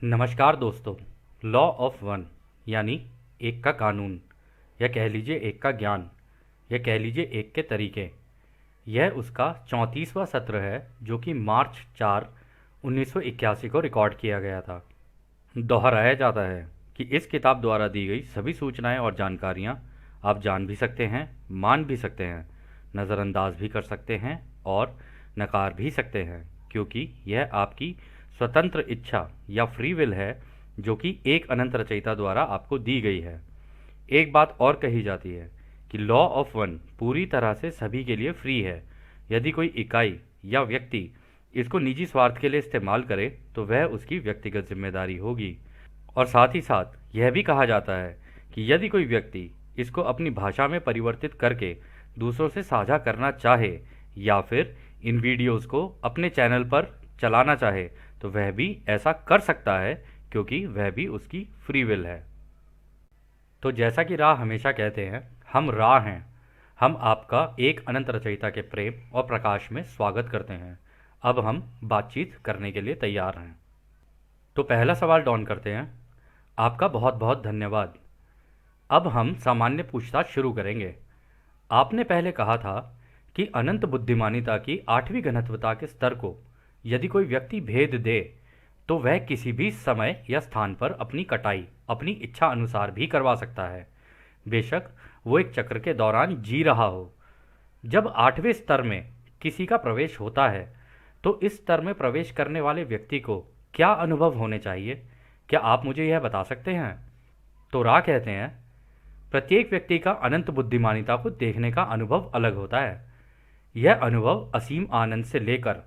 नमस्कार दोस्तों। Law of one यानी एक का कानून, या कह लीजिए एक का ज्ञान, या कह लीजिए एक के तरीके, यह उसका 34वां सत्र है जो कि मार्च 4 1981 को रिकॉर्ड किया गया था। दोहराया जाता है कि इस किताब द्वारा दी गई सभी सूचनाएं और जानकारियां आप जान भी सकते हैं, मान भी सकते हैं, नज़रअंदाज भी कर सकते हैं और नकार भी सकते हैं, क्योंकि यह आपकी स्वतंत्र इच्छा या फ्री विल है जो कि एक अनंत रचयिता द्वारा आपको दी गई है। एक बात और कही जाती है कि लॉ ऑफ वन पूरी तरह से सभी के लिए फ्री है। यदि कोई इकाई या व्यक्ति इसको निजी स्वार्थ के लिए इस्तेमाल करे तो वह उसकी व्यक्तिगत जिम्मेदारी होगी। और साथ ही साथ यह भी कहा जाता है कि यदि कोई व्यक्ति इसको अपनी भाषा में परिवर्तित करके दूसरों से साझा करना चाहे या फिर इन वीडियोस को अपने चैनल पर चलाना चाहे तो वह भी ऐसा कर सकता है, क्योंकि वह भी उसकी फ्री विल है। तो जैसा कि राह हमेशा कहते हैं, हम राह हैं। हम आपका एक अनंत रचयिता के प्रेम और प्रकाश में स्वागत करते हैं। अब हम बातचीत करने के लिए तैयार हैं। तो पहला सवाल डॉन करते हैं। आपका बहुत बहुत धन्यवाद। अब हम सामान्य पूछताछ शुरू करेंगे। आपने पहले कहा था कि अनंत बुद्धिमानिता की 8वीं घनत्वता के स्तर को यदि कोई व्यक्ति भेद दे तो वह किसी भी समय या स्थान पर अपनी कटाई अपनी इच्छा अनुसार भी करवा सकता है, बेशक वो एक चक्र के दौरान जी रहा हो। जब 8वें स्तर में किसी का प्रवेश होता है तो इस स्तर में प्रवेश करने वाले व्यक्ति को क्या अनुभव होने चाहिए? क्या आप मुझे यह बता सकते हैं? तो रा कहते हैं, प्रत्येक व्यक्ति का अनंत बुद्धिमानिता को देखने का अनुभव अलग होता है। यह अनुभव असीम आनंद से लेकर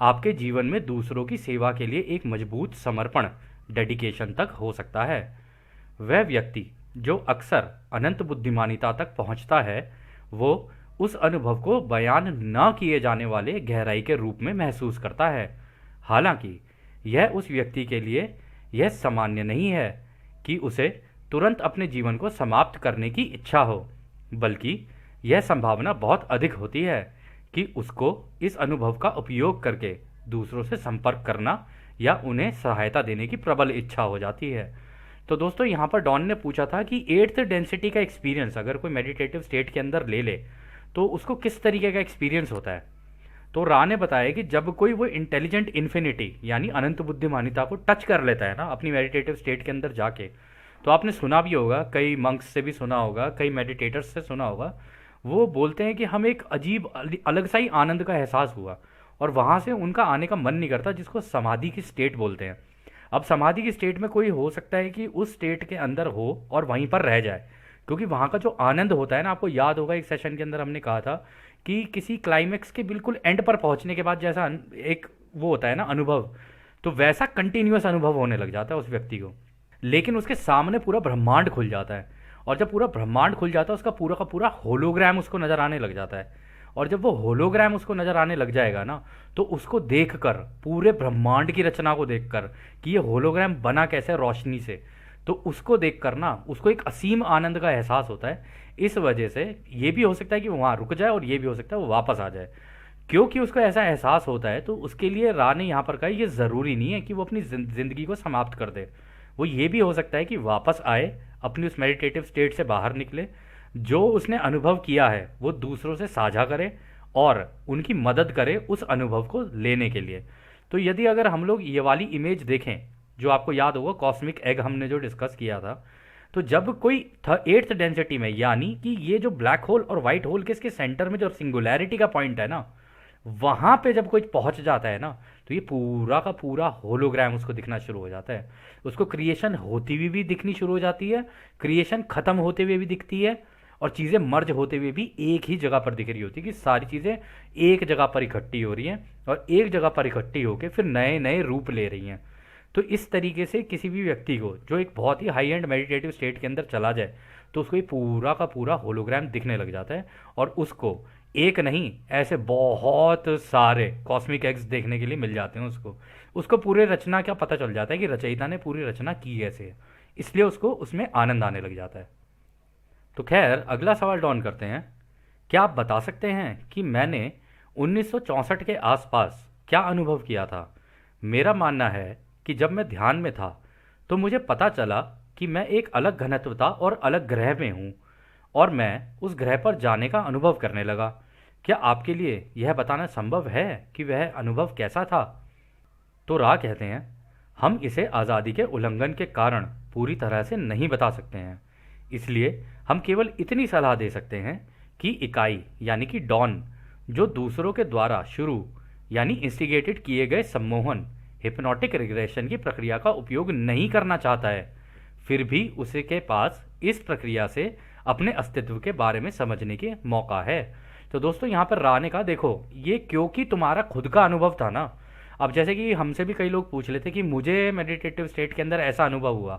आपके जीवन में दूसरों की सेवा के लिए एक मजबूत समर्पण डेडिकेशन तक हो सकता है। वह व्यक्ति जो अक्सर अनंत बुद्धिमानिता तक पहुंचता है वो उस अनुभव को बयान न किए जाने वाले गहराई के रूप में महसूस करता है। हालांकि यह उस व्यक्ति के लिए यह सामान्य नहीं है कि उसे तुरंत अपने जीवन को समाप्त करने की इच्छा हो, बल्कि यह संभावना बहुत अधिक होती है कि उसको इस अनुभव का उपयोग करके दूसरों से संपर्क करना या उन्हें सहायता देने की प्रबल इच्छा हो जाती है। तो दोस्तों, यहाँ पर डॉन ने पूछा था कि 8th डेंसिटी का एक्सपीरियंस अगर कोई मेडिटेटिव स्टेट के अंदर ले ले तो उसको किस तरीके का एक्सपीरियंस होता है। तो रा ने बताया कि जब कोई वो इंटेलिजेंट इन्फिनिटी यानी अनंत बुद्धिमानिता को टच कर लेता है ना अपनी मेडिटेटिव स्टेट के अंदर जाके, तो आपने सुना भी होगा, कई मंक्स से भी सुना होगा, कई मेडिटेटर्स से सुना होगा, वो बोलते हैं कि हमें एक अजीब अलग सा ही आनंद का एहसास हुआ और वहाँ से उनका आने का मन नहीं करता, जिसको समाधि की स्टेट बोलते हैं। अब समाधि की स्टेट में कोई हो सकता है कि उस स्टेट के अंदर हो और वहीं पर रह जाए, क्योंकि वहाँ का जो आनंद होता है ना, आपको याद होगा एक सेशन के अंदर हमने कहा था कि किसी क्लाइमेक्स के बिल्कुल एंड पर पहुँचने के बाद जैसा एक वो होता है ना अनुभव, तो वैसा कंटिन्यूअस अनुभव होने लग जाता है उस व्यक्ति को। लेकिन उसके सामने पूरा ब्रह्मांड खुल जाता है, और जब पूरा ब्रह्मांड खुल जाता है उसका पूरा का पूरा होलोग्राम उसको नज़र आने लग जाता है। और जब वो होलोग्राम उसको नज़र आने लग जाएगा ना, तो उसको देखकर, पूरे ब्रह्मांड की रचना को देखकर कि ये होलोग्राम बना कैसे रोशनी से, तो उसको देखकर ना उसको एक असीम आनंद का एहसास होता है। इस वजह से ये भी हो सकता है कि वो वहाँ रुक जाए और ये भी हो सकता है वो वापस आ जाए। क्योंकि उसको ऐसा एहसास होता है तो उसके लिए रा ने यहाँ पर कहा ये ज़रूरी नहीं है कि वो अपनी ज़िंदगी को समाप्त कर दे। वो ये भी हो सकता है कि वापस आए, अपनी उस मेडिटेटिव स्टेट से बाहर निकले, जो उसने अनुभव किया है वो दूसरों से साझा करे और उनकी मदद करे उस अनुभव को लेने के लिए। तो यदि अगर हम लोग ये वाली इमेज देखें, जो आपको याद होगा कॉस्मिक एग हमने जो डिस्कस किया था, तो जब कोई 8th डेंसिटी में, यानी कि ये जो ब्लैक होल और वाइट होल के इसके सेंटर में जो सिंगुलैरिटी का पॉइंट है ना, वहाँ पे जब कोई पहुँच जाता है ना, तो ये पूरा का पूरा होलोग्राम उसको दिखना शुरू हो जाता है। उसको क्रिएशन होती हुई भी दिखनी शुरू हो जाती है, क्रिएशन ख़त्म होते हुए भी दिखती है, और चीज़ें मर्ज होते हुए भी एक ही जगह पर दिख रही होती है कि सारी चीज़ें एक जगह पर इकट्ठी हो रही हैं और एक जगह पर इकट्ठी होकर फिर नए नए रूप ले रही हैं। तो इस तरीके से किसी भी व्यक्ति को जो एक बहुत ही हाई एंड मेडिटेटिव स्टेट के अंदर चला जाए तो उसको ये पूरा का पूरा होलोग्राम दिखने लग जाता है, और उसको एक नहीं ऐसे बहुत सारे कॉस्मिक एग्स देखने के लिए मिल जाते हैं। उसको उसको पूरे रचना क्या पता चल जाता है कि रचयिता ने पूरी रचना की कैसे है, इसलिए उसको उसमें आनंद आने लग जाता है। तो खैर, अगला सवाल डॉन करते हैं। क्या आप बता सकते हैं कि मैंने 1964 के आसपास क्या अनुभव किया था? मेरा मानना है कि जब मैं ध्यान में था तो मुझे पता चला कि मैं एक अलग घनत्वता और अलग ग्रह में हूँ और मैं उस ग्रह पर जाने का अनुभव करने लगा। क्या आपके लिए यह बताना संभव है कि वह अनुभव कैसा था? तो रा कहते हैं, हम इसे आज़ादी के उल्लंघन के कारण पूरी तरह से नहीं बता सकते हैं। इसलिए हम केवल इतनी सलाह दे सकते हैं कि इकाई यानी कि डॉन जो दूसरों के द्वारा शुरू यानी इंस्टिगेटेड किए गए सम्मोहन हिप्नोटिक रिग्रेशन की प्रक्रिया का उपयोग नहीं करना चाहता है, फिर भी उसे के पास इस प्रक्रिया से अपने अस्तित्व के बारे में समझने के मौका है। तो दोस्तों यहाँ पर रा ने कहा, देखो ये क्योंकि तुम्हारा खुद का अनुभव था ना। अब जैसे कि हमसे भी कई लोग पूछ लेते कि मुझे मेडिटेटिव स्टेट के अंदर ऐसा अनुभव हुआ,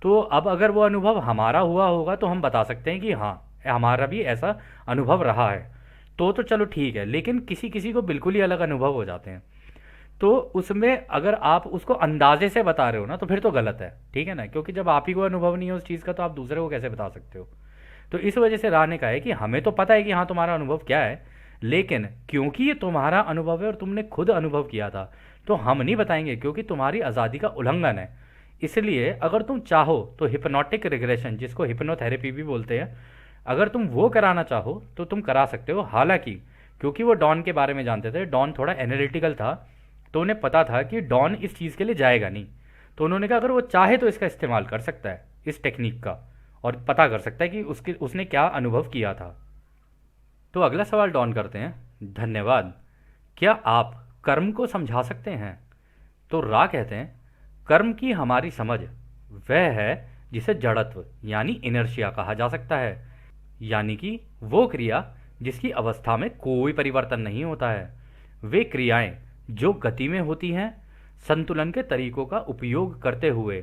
तो अब अगर वो अनुभव हमारा हुआ होगा तो हम बता सकते हैं कि हाँ हमारा भी ऐसा अनुभव रहा है, तो चलो ठीक है। लेकिन किसी किसी को बिल्कुल ही अलग अनुभव हो जाते हैं, तो उसमें अगर आप उसको अंदाजे से बता रहे हो ना तो फिर तो गलत है, ठीक है ना, क्योंकि जब आप ही को अनुभव नहीं है उस चीज़ का तो आप दूसरे को कैसे बता सकते हो। तो इस वजह से राह ने कहा है कि हमें तो पता है कि हाँ तुम्हारा अनुभव क्या है, लेकिन क्योंकि ये तुम्हारा अनुभव है और तुमने खुद अनुभव किया था तो हम नहीं बताएंगे, क्योंकि तुम्हारी आज़ादी का उल्लंघन है। इसलिए अगर तुम चाहो तो हिप्नोटिक रिग्रेशन, जिसको हिप्नोथेरेपी भी बोलते हैं, अगर तुम वो कराना चाहो तो तुम करा सकते हो। हालांकि क्योंकि वो डॉन के बारे में जानते थे, डॉन थोड़ा एनालिटिकल था, तो उन्हें पता था कि डॉन इस चीज़ के लिए जाएगा नहीं, तो उन्होंने कहा अगर वो चाहे तो इसका इस्तेमाल कर सकता है इस टेक्निक का, और पता कर सकता है कि उसने क्या अनुभव किया था। तो अगला सवाल डॉन करते हैं, धन्यवाद, क्या आप कर्म को समझा सकते हैं? तो रा कहते हैं, कर्म की हमारी समझ वह है जिसे जड़त्व यानी इनर्शिया कहा जा सकता है, यानी कि वो क्रिया जिसकी अवस्था में कोई परिवर्तन नहीं होता है। वे क्रियाएं जो गति में होती हैं संतुलन के तरीकों का उपयोग करते हुए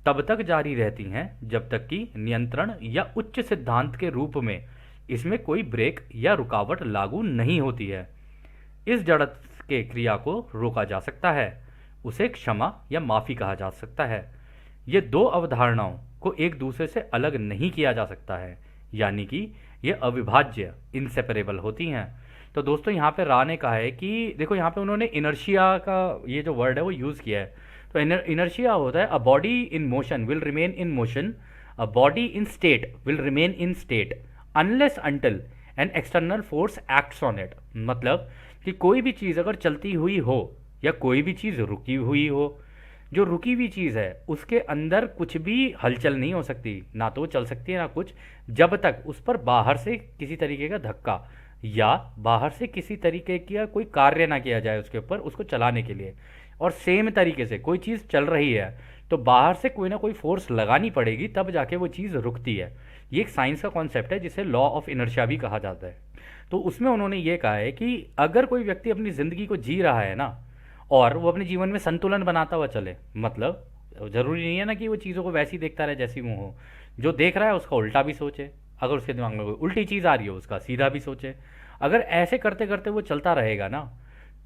तब तक जारी रहती हैं जब तक कि नियंत्रण या उच्च सिद्धांत के रूप में इसमें कोई ब्रेक या रुकावट लागू नहीं होती है। इस जड़त्व के क्रिया को रोका जा सकता है, उसे क्षमा या माफ़ी कहा जा सकता है। ये दो अवधारणाओं को एक दूसरे से अलग नहीं किया जा सकता है, यानी कि ये अविभाज्य इनसेपरेबल होती हैं। तो दोस्तों यहाँ पे रा ने कहा है कि देखो यहाँ पे उन्होंने इनर्शिया का ये जो वर्ड है वो यूज़ किया है। तो इनर्शिया होता है a body in motion will remain in motion, a body in state will remain in state unless until an external force acts on it. मतलब कि कोई भी चीज़ अगर चलती हुई हो या कोई भी चीज़ रुकी हुई हो, जो रुकी हुई चीज़ है उसके अंदर कुछ भी हलचल नहीं हो सकती, ना तो वो चल सकती है ना कुछ, जब तक उस पर बाहर से किसी तरीके का धक्का या बाहर से किसी तरीके का कोई कार्य ना किया जाए उसके ऊपर उसको चलाने के लिए। और सेम तरीके से कोई चीज़ चल रही है तो बाहर से कोई ना कोई फोर्स लगानी पड़ेगी तब जाके वो चीज़ रुकती है। ये एक साइंस का कॉन्सेप्ट है जिसे लॉ ऑफ इनर्शिया भी कहा जाता है। तो उसमें उन्होंने ये कहा है कि अगर कोई व्यक्ति अपनी ज़िंदगी को जी रहा है ना और वो अपने जीवन में संतुलन बनाता हुआ चले, मतलब ज़रूरी नहीं है ना कि वो चीज़ों को वैसी देखता रहे जैसी वो हो, जो देख रहा है उसका उल्टा भी सोचे, अगर उसके दिमाग में कोई उल्टी चीज़ आ रही है उसका सीधा भी सोचे। अगर ऐसे करते करते वो चलता रहेगा ना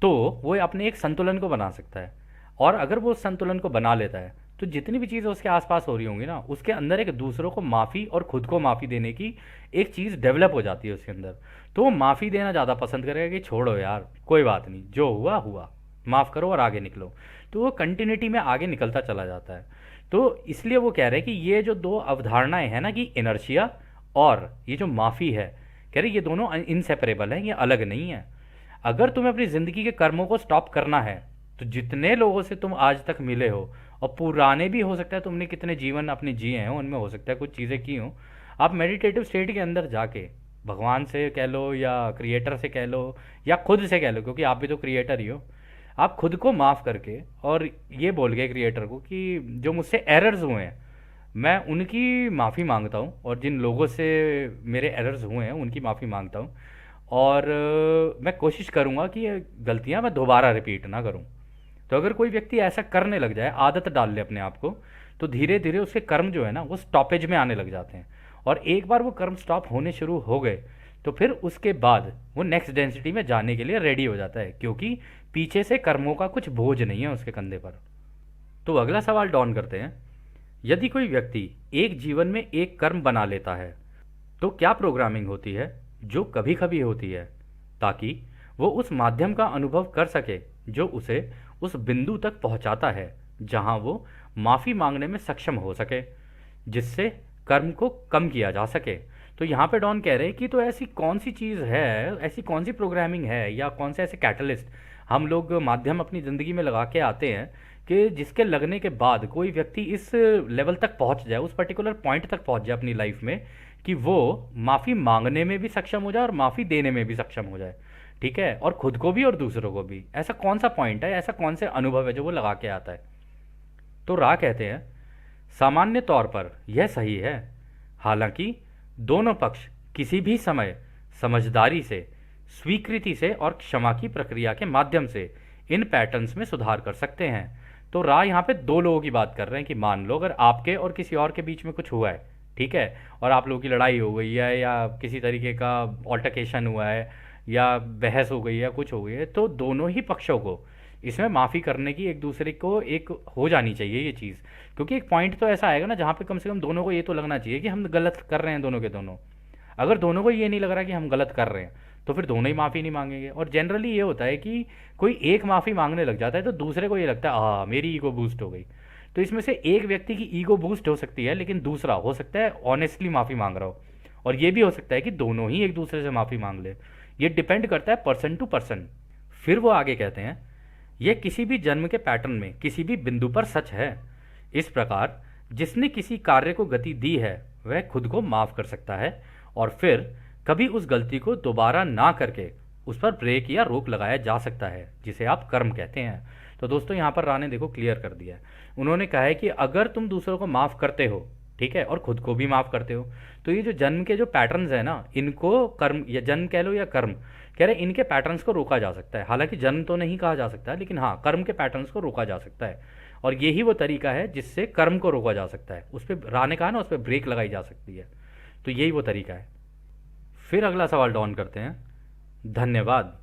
तो वो अपने एक संतुलन को बना सकता है। और अगर वो उस संतुलन को बना लेता है तो जितनी भी चीज़ें उसके आसपास हो रही होंगी ना उसके अंदर एक दूसरों को माफ़ी और खुद को माफ़ी देने की एक चीज़ डेवलप हो जाती है उसके अंदर। तो वो माफ़ी देना ज़्यादा पसंद करेगा कि छोड़ो यार कोई बात नहीं, जो हुआ हुआ, माफ़ करो और आगे निकलो। तो वो कंटिन्यूटी में आगे निकलता चला जाता है। तो इसलिए वो कह रहे हैं कि ये जो दो अवधारणाएं हैं ना कि इनर्शिया और ये जो माफ़ी है, कह रहे ये दोनों इनसेपरेबल हैं, ये अलग नहीं है। अगर तुम्हें अपनी ज़िंदगी के कर्मों को स्टॉप करना है तो जितने लोगों से तुम आज तक मिले हो, और पुराने भी हो सकता है तुमने कितने जीवन अपने जिए हैं उनमें हो सकता है कुछ चीज़ें की हों, आप मेडिटेटिव स्टेट के अंदर जाके भगवान से कह लो या क्रिएटर से कह लो या खुद से कह लो, क्योंकि आप भी तो क्रिएटर ही हो, आप खुद को माफ़ करके और ये बोल गए क्रिएटर को कि जो मुझसे एरर्स हुए हैं मैं उनकी माफ़ी मांगता हूँ, और जिन लोगों से मेरे एरर्स हुए हैं उनकी माफ़ी मांगता हूँ, और मैं कोशिश करूँगा कि ये गलतियाँ मैं दोबारा रिपीट ना करूँ। तो अगर कोई व्यक्ति ऐसा करने लग जाए, आदत डाल ले अपने आप को, तो धीरे धीरे उसके कर्म जो है ना वो स्टॉपेज में आने लग जाते हैं। और एक बार वो कर्म स्टॉप होने शुरू हो गए तो फिर उसके बाद वो नेक्स्ट डेंसिटी में जाने के लिए रेडी हो जाता है, क्योंकि पीछे से कर्मों का कुछ बोझ नहीं है उसके कंधे पर। तो अगला सवाल डॉन करते हैं, यदि कोई व्यक्ति एक जीवन में एक कर्म बना लेता है तो क्या प्रोग्रामिंग होती है जो कभी कभी होती है ताकि वो उस माध्यम का अनुभव कर सके जो उसे उस बिंदु तक पहुंचाता है जहाँ वो माफ़ी मांगने में सक्षम हो सके, जिससे कर्म को कम किया जा सके। तो यहाँ पे डॉन कह रहे हैं कि तो ऐसी कौन सी चीज़ है, ऐसी कौन सी प्रोग्रामिंग है या कौन से ऐसे कैटलिस्ट हम लोग माध्यम अपनी ज़िंदगी में लगा के आते हैं कि जिसके लगने के बाद कोई व्यक्ति इस लेवल तक पहुंच जाए, उस पर्टिकुलर पॉइंट तक पहुंच जाए अपनी लाइफ में कि वो माफ़ी मांगने में भी सक्षम हो जाए और माफ़ी देने में भी सक्षम हो जाए। ठीक है, और खुद को भी और दूसरों को भी। ऐसा कौन सा पॉइंट है, ऐसा कौन से अनुभव है जो वो लगा के आता है? तो रा कहते हैं, सामान्य तौर पर यह सही है, हालांकि दोनों पक्ष किसी भी समय समझदारी से, स्वीकृति से और क्षमा की प्रक्रिया के माध्यम से इन पैटर्न्स में सुधार कर सकते हैं। तो रा यहाँ पे दो लोगों की बात कर रहे हैं कि मान लो अगर आपके और किसी और के बीच में कुछ हुआ है, ठीक है, और आप लोगों की लड़ाई हो गई है या किसी तरीके का ऑल्टरकेशन हुआ है या बहस हो गई है, कुछ हो गई है, तो दोनों ही पक्षों को इसमें माफ़ी करने की एक दूसरे को एक हो जानी चाहिए ये चीज़। क्योंकि एक पॉइंट तो ऐसा आएगा ना जहाँ पे कम से कम दोनों को ये तो लगना चाहिए कि हम गलत कर रहे हैं दोनों के दोनों। अगर दोनों को ये नहीं लग रहा कि हम गलत कर रहे हैं तो फिर दोनों ही माफ़ी नहीं मांगेंगे। और जनरली ये होता है कि कोई एक माफ़ी मांगने लग जाता है तो दूसरे को ये लगता है हाँ मेरी ईगो बूस्ट हो गई। तो इसमें से एक व्यक्ति की ईगो बूस्ट हो सकती है, लेकिन दूसरा हो सकता है ऑनेस्टली माफ़ी मांग रहा हो, और ये भी हो सकता है कि दोनों ही एक दूसरे से माफ़ी मांग ले। ये डिपेंड करता है पर्सन टू पर्सन। फिर वो आगे कहते हैं, यह किसी भी जन्म के पैटर्न में किसी भी बिंदु पर सच है। इस प्रकार जिसने किसी कार्य को गति दी है वह खुद को माफ़ कर सकता है और फिर कभी उस गलती को दोबारा ना करके उस पर ब्रेक या रोक लगाया जा सकता है, जिसे आप कर्म कहते हैं। तो दोस्तों यहाँ पर राने देखो क्लियर कर दिया है। उन्होंने कहा है कि अगर तुम दूसरों को माफ़ करते हो, ठीक है, और खुद को भी माफ़ करते हो, तो ये जो जन्म के जो पैटर्न्स है ना, इनको कर्म या जन्म कह लो या कर्म कह रहे, इनके पैटर्न्स को रोका जा सकता है। हालांकि जन्म तो नहीं कहा जा सकता, लेकिन हाँ कर्म के पैटर्न्स को रोका जा सकता है। और यही वो तरीका है जिससे कर्म को रोका जा सकता है। उस पर राने कहा ना, उस पर ब्रेक लगाई जा सकती है। तो यही वो तरीका है। फिर अगला सवाल डॉन करते हैं, धन्यवाद।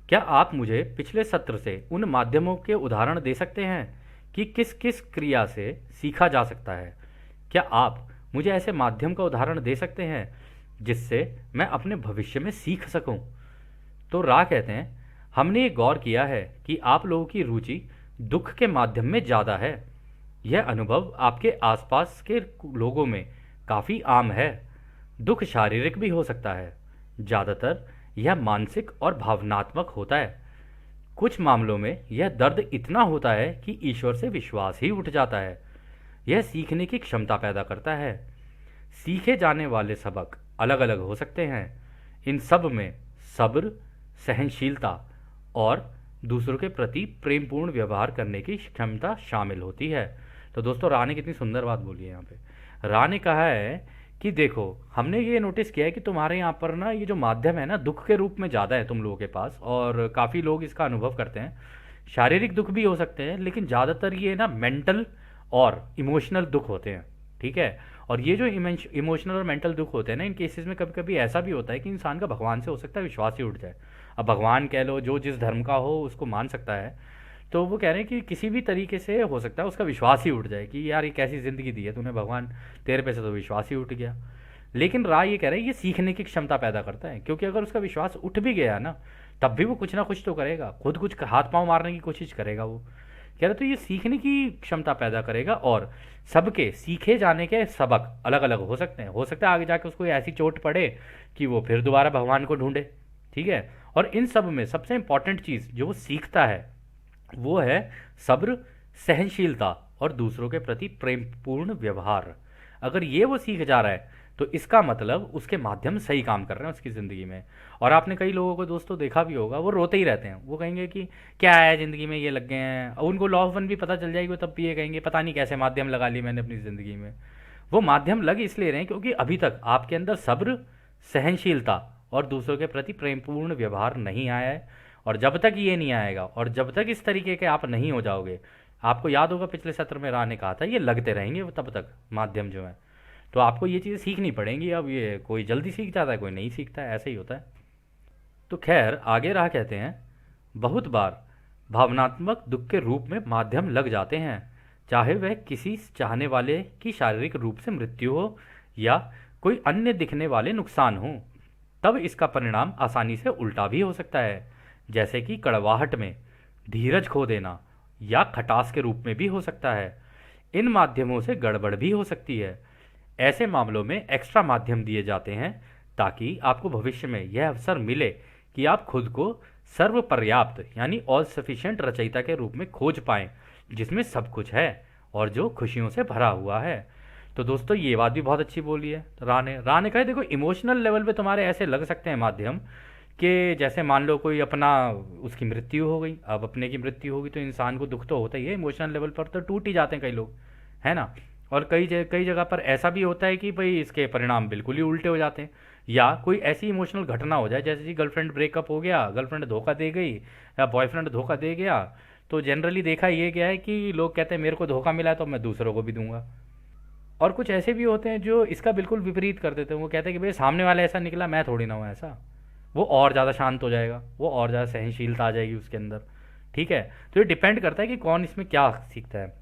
क्या आप मुझे पिछले सत्र से उन माध्यमों के उदाहरण दे सकते हैं कि किस किस क्रिया से सीखा जा सकता है? क्या आप मुझे ऐसे माध्यम का उदाहरण दे सकते हैं जिससे मैं अपने भविष्य में सीख सकूं? तो रा कहते हैं, हमने ये गौर किया है कि आप लोगों की रुचि दुख के माध्यम में ज़्यादा है। यह अनुभव आपके आसपास के लोगों में काफ़ी आम है। दुख शारीरिक भी हो सकता है, ज़्यादातर यह मानसिक और भावनात्मक होता है। कुछ मामलों में यह दर्द इतना होता है कि ईश्वर से विश्वास ही उठ जाता है। यह सीखने की क्षमता पैदा करता है। सीखे जाने वाले सबक अलग अलग हो सकते हैं। इन सब में सब्र, सहनशीलता और दूसरों के प्रति प्रेमपूर्ण व्यवहार करने की क्षमता शामिल होती है। तो दोस्तों रा ने कितनी सुंदर बात बोली है यहाँ पे। रा ने कहा है कि देखो, हमने ये नोटिस किया है कि तुम्हारे यहाँ पर ना ये जो माध्यम है ना दुख के रूप में ज़्यादा है तुम लोगों के पास, और काफ़ी लोग इसका अनुभव करते हैं। शारीरिक दुख भी हो सकते हैं, लेकिन ज़्यादातर ये ना मेंटल और इमोशनल दुख होते हैं। ठीक है, और ये जो इमोशनल और मेंटल दुख होते हैं ना, इन केसेस में कभी कभी ऐसा भी होता है कि इंसान का भगवान से हो सकता है विश्वास ही उठ जाए। अब भगवान कह लो, जो जिस धर्म का हो उसको मान सकता है। तो वो कह रहे हैं कि किसी भी तरीके से हो सकता है उसका विश्वास ही उठ जाए कि यार ये कैसी ज़िंदगी दी है तूने भगवान, तेरे पे से तो विश्वास ही उठ गया। लेकिन राय ये कह रहे हैं ये सीखने की क्षमता पैदा करता है, क्योंकि अगर उसका विश्वास उठ भी गया ना, तब भी वो कुछ ना कुछ तो करेगा, खुद कुछ हाथ पांव मारने की कोशिश करेगा वो। कह रहे तो ये सीखने की क्षमता पैदा करेगा, और सबके सीखे जाने के सबक अलग अलग हो सकते हैं। हो सकता है आगे जाके उसको ऐसी चोट पड़े कि वो फिर दोबारा भगवान को ढूंढे। ठीक है, और इन सब में सबसे इंपॉर्टेंट चीज़ जो वो सीखता है वो है सब्र, सहनशीलता और दूसरों के प्रति प्रेमपूर्ण व्यवहार। अगर ये वो सीख जा रहा है तो इसका मतलब उसके माध्यम सही काम कर रहे हैं उसकी ज़िंदगी में। और आपने कई लोगों को दोस्तों देखा भी होगा, वो रोते ही रहते हैं। वो कहेंगे कि क्या है ज़िंदगी में, ये लग गए हैं। और उनको लॉ ऑफ वन भी पता चल जाएगी, वो तब भी ये कहेंगे पता नहीं कैसे माध्यम लगा ली मैंने अपनी ज़िंदगी में। वो माध्यम लग इसलिए रहे हैं क्योंकि अभी तक आपके अंदर सब्र, सहनशीलता और दूसरों के प्रति प्रेमपूर्ण व्यवहार नहीं आया है। और जब तक ये नहीं आएगा और जब तक इस तरीके के आप नहीं हो जाओगे, आपको याद होगा पिछले सत्र में राह ने कहा था ये लगते रहेंगे तब तक माध्यम जो है। तो आपको ये चीज़ें सीखनी पड़ेंगी। अब ये कोई जल्दी सीख जाता है, कोई नहीं सीखता है, ऐसे ही होता है। तो खैर आगे राह कहते हैं, बहुत बार भावनात्मक दुख के रूप में माध्यम लग जाते हैं, चाहे वह किसी चाहने वाले की शारीरिक रूप से मृत्यु हो या कोई अन्य दिखने वाले नुकसान हो। तब इसका परिणाम आसानी से उल्टा भी हो सकता है, जैसे कि कड़वाहट में धीरज खो देना, या खटास के रूप में भी हो सकता है। इन माध्यमों से गड़बड़ भी हो सकती है। ऐसे मामलों में एक्स्ट्रा माध्यम दिए जाते हैं ताकि आपको भविष्य में यह अवसर मिले कि आप खुद को सर्वपर्याप्त यानी ऑल सफिशिएंट रचयिता के रूप में खोज पाएं, जिसमें सब कुछ है और जो खुशियों से भरा हुआ है। तो दोस्तों ये बात भी बहुत अच्छी बोली है राह ने कहा देखो इमोशनल लेवल पे तुम्हारे ऐसे लग सकते हैं माध्यम कि जैसे मान लो कोई अपना उसकी मृत्यु हो गई, अब अपने की मृत्यु होगी तो इंसान को दुख तो होता ही है, इमोशनल लेवल पर तो टूट ही जाते हैं कई लोग, है ना। और कई जगह पर ऐसा भी होता है कि भाई इसके परिणाम बिल्कुल ही उल्टे हो जाते हैं, या कोई ऐसी इमोशनल घटना हो जाए जैसे कि गर्लफ्रेंड ब्रेकअप हो गया, गर्लफ्रेंड धोखा दे गई या बॉयफ्रेंड धोखा दे गया, तो जनरली देखा ये गया है कि लोग कहते हैं मेरे को धोखा मिला है तो मैं दूसरों को भी दूंगा। और कुछ ऐसे भी होते हैं जो इसका बिल्कुल विपरीत कर देते हैं, वो कहते हैं कि भाई सामने वाला ऐसा निकला मैं थोड़ी ना हूँ ऐसा। वो और ज़्यादा शांत हो जाएगा, वो और ज़्यादा सहनशीलता आ जाएगी उसके अंदर। ठीक है, तो ये डिपेंड करता है कि कौन इसमें क्या सीखता है।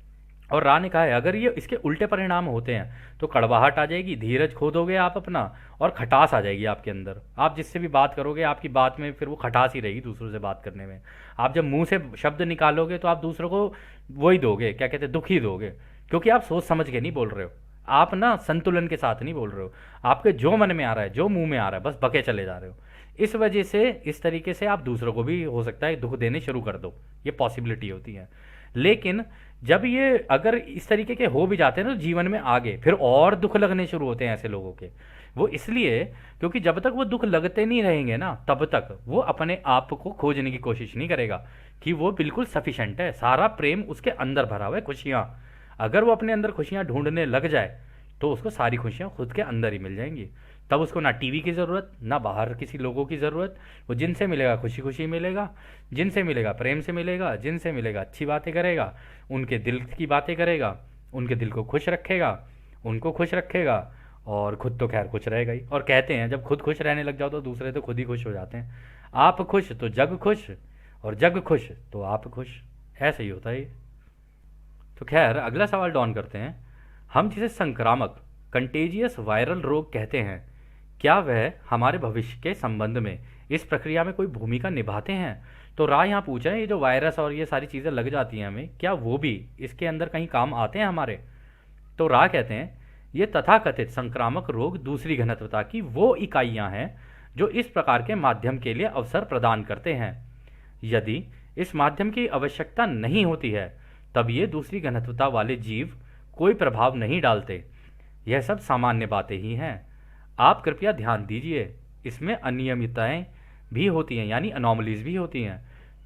और राह ने कहा है अगर ये इसके उल्टे परिणाम होते हैं तो कड़वाहट आ जाएगी, धीरज खो दोगे आप अपना, और खटास आ जाएगी आपके अंदर। आप जिससे भी बात करोगे आपकी बात में फिर वो खटास ही रहेगी दूसरों से बात करने में। आप जब मुंह से शब्द निकालोगे तो आप दूसरों को वही दोगे, क्या कहते हैं, दुख ही दोगे, क्योंकि आप सोच समझ के नहीं बोल रहे हो, आप ना संतुलन के साथ नहीं बोल रहे हो, आपके जो मन में आ रहा है जो मुंह में आ रहा है बस बके चले जा रहे हो। इस वजह से इस तरीके से आप दूसरों को भी हो सकता है दुख देने शुरू कर दो, ये पॉसिबिलिटी होती है। लेकिन जब ये अगर इस तरीके के हो भी जाते हैं ना तो जीवन में आगे फिर और दुख लगने शुरू होते हैं ऐसे लोगों के। वो इसलिए क्योंकि जब तक वो दुख लगते नहीं रहेंगे ना तब तक वो अपने आप को खोजने की कोशिश नहीं करेगा कि वो बिल्कुल सफिशेंट है, सारा प्रेम उसके अंदर भरा हुआ है, खुशियाँ। अगर वो अपने अंदर खुशियाँ ढूंढने लग जाए तो उसको सारी खुशियाँ खुद के अंदर ही मिल जाएंगी। तब उसको ना टीवी की ज़रूरत ना बाहर किसी लोगों की ज़रूरत। वो जिनसे मिलेगा खुशी खुशी मिलेगा, जिनसे मिलेगा प्रेम से मिलेगा, जिनसे मिलेगा अच्छी बातें करेगा, उनके दिल की बातें करेगा, उनके दिल को खुश रखेगा, उनको खुश रखेगा, और खुद तो खैर खुश रहेगा ही। और कहते हैं जब खुद खुश रहने लग जाओ तो दूसरे तो खुद ही खुश हो जाते हैं। आप खुश तो जग खुश, और जग खुश तो आप खुश, ऐसे ही होता है ये। तो खैर अगला सवाल डॉन करते हैं, हम जिसे संक्रामक कंटेजियस वायरल रोग कहते हैं, क्या वह हमारे भविष्य के संबंध में इस प्रक्रिया में कोई भूमिका निभाते हैं। तो राय यहाँ पूछ रहे हैं ये जो वायरस और ये सारी चीज़ें लग जाती हैं हमें, क्या वो भी इसके अंदर कहीं काम आते हैं हमारे। तो राय कहते हैं ये तथाकथित संक्रामक रोग दूसरी घनत्वता की वो इकाइयाँ हैं जो इस प्रकार के माध्यम के लिए अवसर प्रदान करते हैं। यदि इस माध्यम की आवश्यकता नहीं होती है तब ये दूसरी घनत्वता वाले जीव कोई प्रभाव नहीं डालते। यह सब सामान्य बातें ही हैं। आप कृपया ध्यान दीजिए, इसमें अनियमितताएं भी होती हैं यानी अनोमलीज भी होती हैं,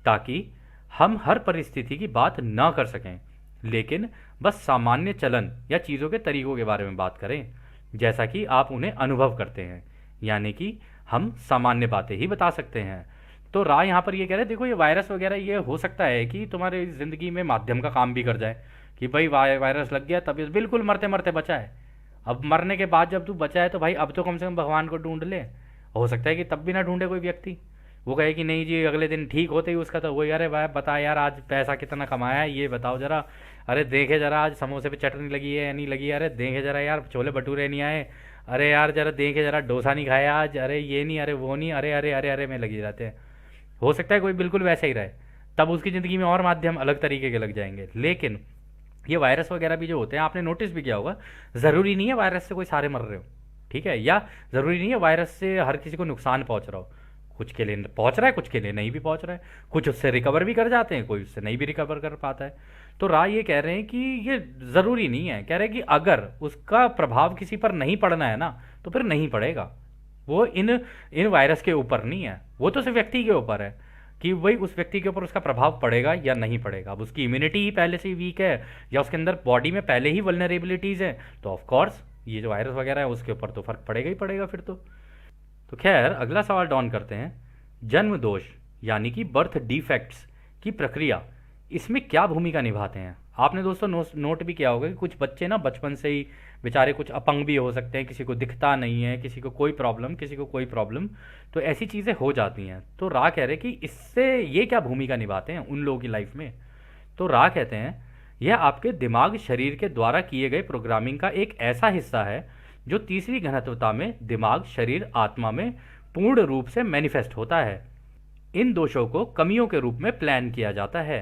ताकि हम हर परिस्थिति की बात न कर सकें, लेकिन बस सामान्य चलन या चीज़ों के तरीकों के बारे में बात करें जैसा कि आप उन्हें अनुभव करते हैं, यानी कि हम सामान्य बातें ही बता सकते हैं। तो राय यहाँ पर ये कह रहे हैं देखो ये वायरस वगैरह ये हो सकता है कि तुम्हारी ज़िंदगी में माध्यम का काम भी कर जाए कि भाई वायरस लग गया तब बिल्कुल मरते मरते बचा है। अब मरने के बाद जब तू बचा है तो भाई अब तो कम से कम भगवान को ढूंढ ले। हो सकता है कि तब भी ना ढूंढे कोई व्यक्ति, वो कहे कि नहीं जी अगले दिन ठीक होते ही उसका तो वही, अरे भाई बता यार आज पैसा कितना कमाया है ये बताओ ज़रा, अरे देखे ज़रा आज समोसे पे चटनी लगी है या नहीं लगी है, अरे देखे ज़रा यार छोले भटूरे नहीं आए, अरे यार ज़रा देखे ज़रा डोसा नहीं खाया आज, अरे ये नहीं अरे वो नहीं, अरे अरे अरे अरे में लगी रहते हैं। हो सकता है कोई बिल्कुल वैसा ही रहे, तब उसकी ज़िंदगी में और माध्यम अलग तरीके के लग जाएंगे। लेकिन ये वायरस वगैरह भी जो होते हैं आपने नोटिस भी किया होगा, ज़रूरी नहीं है वायरस से कोई सारे मर रहे हो, ठीक है, या ज़रूरी नहीं है वायरस से हर किसी को नुकसान पहुंच रहा हो। कुछ के लिए पहुंच रहा है, कुछ के लिए नहीं भी पहुंच रहा है, कुछ उससे रिकवर भी कर जाते हैं, कोई उससे नहीं भी रिकवर कर पाता है। तो राय ये कह रहे हैं कि ये ज़रूरी नहीं है, कह रहे हैं कि अगर उसका प्रभाव किसी पर नहीं पड़ना है ना तो फिर नहीं पड़ेगा। वो इन इन वायरस के ऊपर नहीं है, वो तो सिर्फ व्यक्ति के ऊपर है कि वही उस व्यक्ति के ऊपर उसका प्रभाव पड़ेगा या नहीं पड़ेगा। अब उसकी इम्यूनिटी ही पहले से ही वीक है या उसके अंदर बॉडी में पहले ही वल्नरेबिलिटीज़ हैं तो ऑफ कोर्स ये जो वायरस वगैरह है उसके ऊपर तो फर्क पड़ेगा ही पड़ेगा फिर तो खैर अगला सवाल डॉन करते हैं, जन्म दोष यानी कि बर्थ डिफेक्ट्स की प्रक्रिया इसमें क्या भूमिका निभाते हैं। आपने दोस्तों नोट भी किया होगा कि कुछ बच्चे ना बचपन से ही बेचारे कुछ अपंग भी हो सकते हैं, किसी को दिखता नहीं है, किसी को कोई प्रॉब्लम, किसी को कोई प्रॉब्लम, तो ऐसी चीज़ें हो जाती हैं। तो राह कह रहे कि इससे ये क्या भूमिका निभाते हैं उन लोगों की लाइफ में। तो राह कहते हैं यह आपके दिमाग शरीर के द्वारा किए गए प्रोग्रामिंग का एक ऐसा हिस्सा है जो तीसरी घनत्वता में दिमाग शरीर आत्मा में पूर्ण रूप से मैनिफेस्ट होता है। इन दोषों को कमियों के रूप में प्लान किया जाता है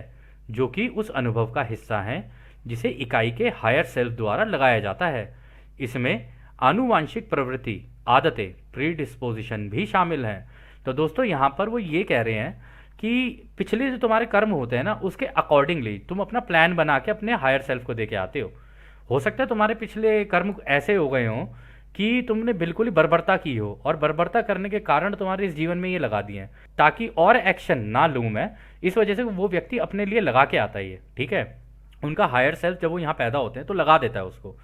जो कि उस अनुभव का हिस्सा हैं जिसे इकाई के हायर सेल्फ द्वारा लगाया जाता है। इसमें आनुवांशिक प्रवृत्ति, आदतें, प्रीडिस्पोजिशन भी शामिल हैं। तो दोस्तों यहाँ पर वो ये कह रहे हैं कि पिछले जो तुम्हारे कर्म होते हैं ना, उसके अकॉर्डिंगली तुम अपना प्लान बना के अपने हायर सेल्फ को दे के आते हो सकता है तुम्हारे पिछले कर्म ऐसे हो गए हों कि तुमने बिल्कुल ही बर्बरता की हो, और बर्बरता करने के कारण तुम्हारे इस जीवन में ये लगा दिए हैं ताकि और एक्शन ना लूँ मैं, इस वजह से वो व्यक्ति अपने लिए लगा के आता है ये, ठीक है। उनका हायर सेल्फ जब वो यहाँ पैदा होते हैं तो लगा देता है उसको,